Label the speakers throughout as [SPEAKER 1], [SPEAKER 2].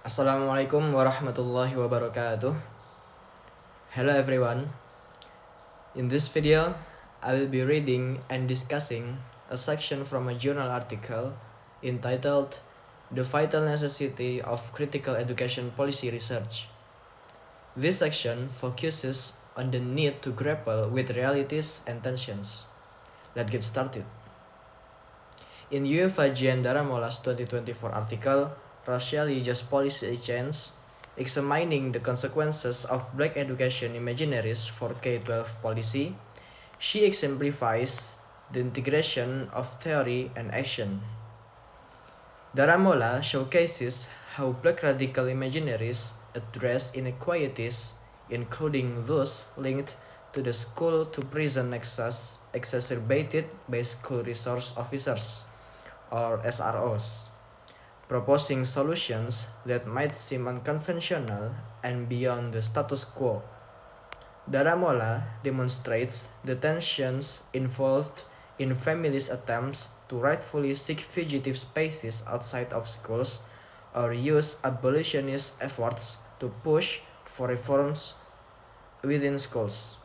[SPEAKER 1] Assalamualaikum warahmatullahi wabarakatuh. Hello everyone. In this video, I will be reading and discussing a section from a journal article entitled The Vital Necessity of Critical Education Policy Research. This section focuses on the need to grapple with realities and tensions. Let's get started. In UEFA Gian Daramola's 2024 article, Racial Just Policy Change, examining the consequences of black education imaginaries for K-12 policy, she exemplifies the integration of theory and action. Daramola showcases how black radical imaginaries address inequalities, including those linked to the school-to-prison nexus exacerbated by school resource officers, or SROs, proposing solutions that might seem unconventional and beyond the status quo. Daramola demonstrates the tensions involved in families' attempts to rightfully seek fugitive spaces outside of schools or use abolitionist efforts to push for reforms within schools.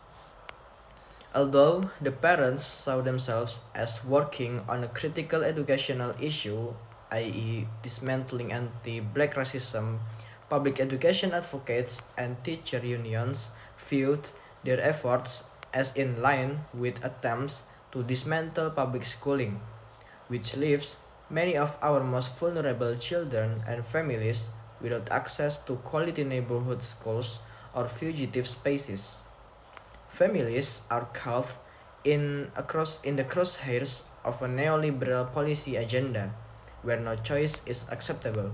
[SPEAKER 1] Although the parents saw themselves as working on a critical educational issue, i.e., dismantling anti-black racism, public education advocates and teacher unions viewed their efforts as in line with attempts to dismantle public schooling, which leaves many of our most vulnerable children and families without access to quality neighborhood schools or fugitive spaces. Families are caught in the crosshairs of a neoliberal policy agenda where no choice is acceptable.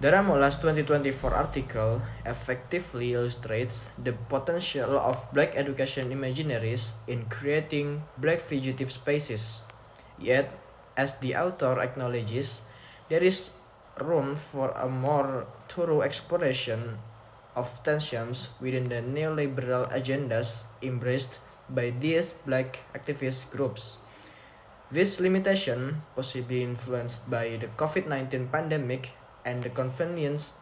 [SPEAKER 1] Daramola's 2024 article effectively illustrates the potential of black education imaginaries in creating black fugitive spaces. Yet, as the author acknowledges, there is room for a more thorough exploration of tensions within the neoliberal agendas embraced by these black activist groups. This limitation, possibly influenced by the COVID-19 pandemic and the convenience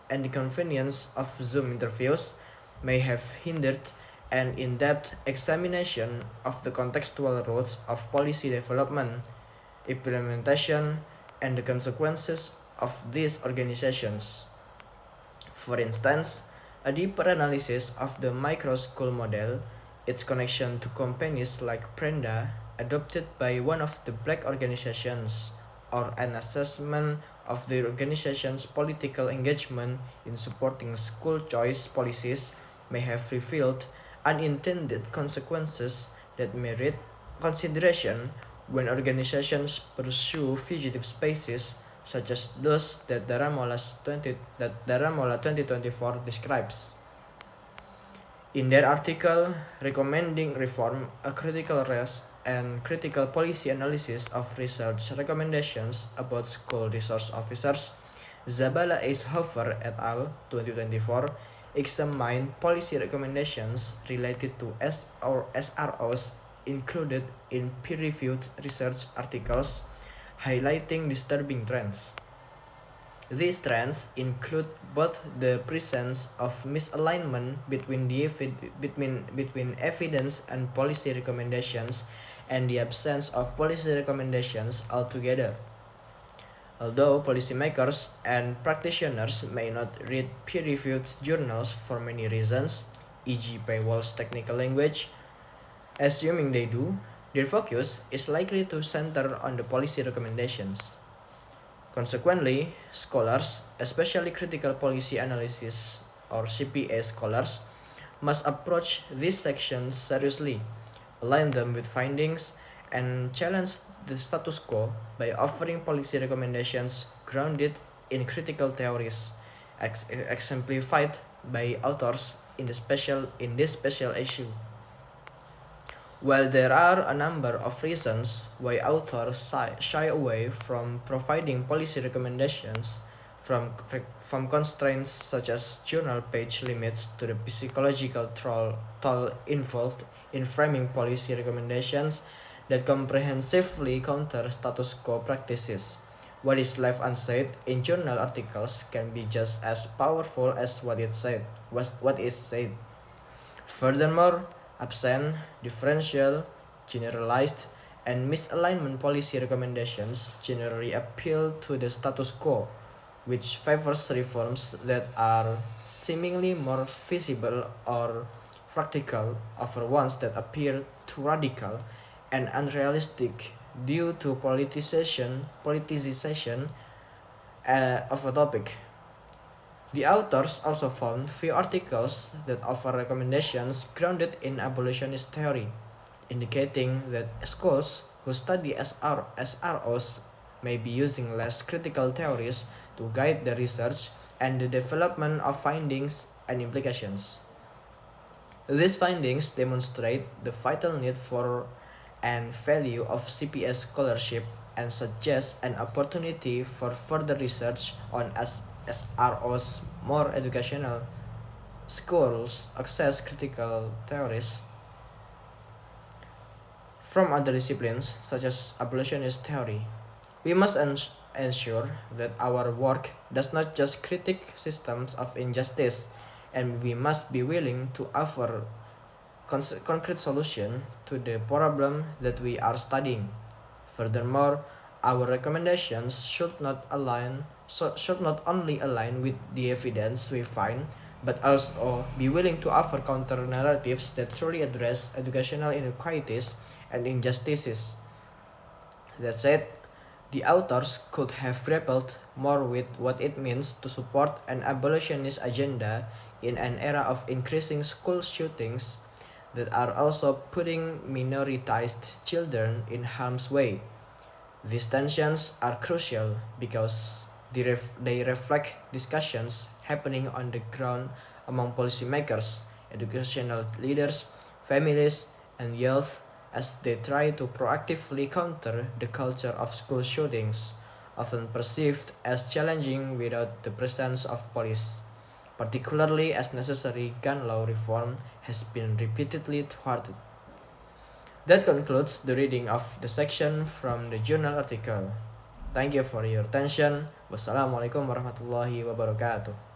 [SPEAKER 1] of Zoom interviews, may have hindered an in-depth examination of the contextual roots of policy development, implementation, and the consequences of these organizations. For instance, a deeper analysis of the micro-school model, its connection to companies like Prenda, adopted by one of the black organizations, or an assessment of the organization's political engagement in supporting school choice policies may have revealed unintended consequences that merit consideration when organizations pursue fugitive spaces such as those that Daramola 2024 describes. In their article recommending reform, a critical race and critical policy analysis of research recommendations about school resource officers, Zabala Eishofer et al. 2024 examined policy recommendations related to SROs included in peer-reviewed research articles highlighting disturbing trends. These trends include both the presence of misalignment between evidence and policy recommendations and the absence of policy recommendations altogether. Although policymakers and practitioners may not read peer-reviewed journals for many reasons, e.g. paywall's technical language, assuming they do, their focus is likely to center on the policy recommendations. Consequently, scholars, especially critical policy analysis or CPA scholars, must approach these sections seriously, align them with findings, and challenge the status quo by offering policy recommendations grounded in critical theories, exemplified by authors in this special issue. While there are a number of reasons why authors shy away from providing policy recommendations, from constraints such as journal page limits to the psychological toll involved in framing policy recommendations that comprehensively counter status quo practices, What is left unsaid in journal articles can be just as powerful as what is said. Furthermore, absent, differential, generalized, and misalignment policy recommendations generally appeal to the status quo, which favors reforms that are seemingly more feasible or practical over ones that appear too radical and unrealistic due to politicization of a topic. The authors also found few articles that offer recommendations grounded in abolitionist theory, indicating that schools who study SROs may be using less critical theories to guide the research and the development of findings and implications. These findings demonstrate the vital need for and value of CPS scholarship and suggest an opportunity for further research on SROs. More educational schools access critical theories from other disciplines such as abolitionist theory. We must ensure that our work does not just critique systems of injustice, and we must be willing to offer concrete solution to the problem that we are studying. Furthermore, our recommendations should not only align with the evidence we find, but also be willing to offer counter narratives that truly address educational inequalities and injustices. That said, the authors could have grappled more with what it means to support an abolitionist agenda in an era of increasing school shootings that are also putting minoritized children in harm's way. These tensions are crucial because they reflect discussions happening on the ground among policymakers, educational leaders, families, and youth as they try to proactively counter the culture of school shootings, often perceived as challenging without the presence of police, particularly as necessary gun law reform has been repeatedly thwarted. That concludes the reading of the section from the journal article. Thank you for your attention. Wassalamualaikum warahmatullahi wabarakatuh.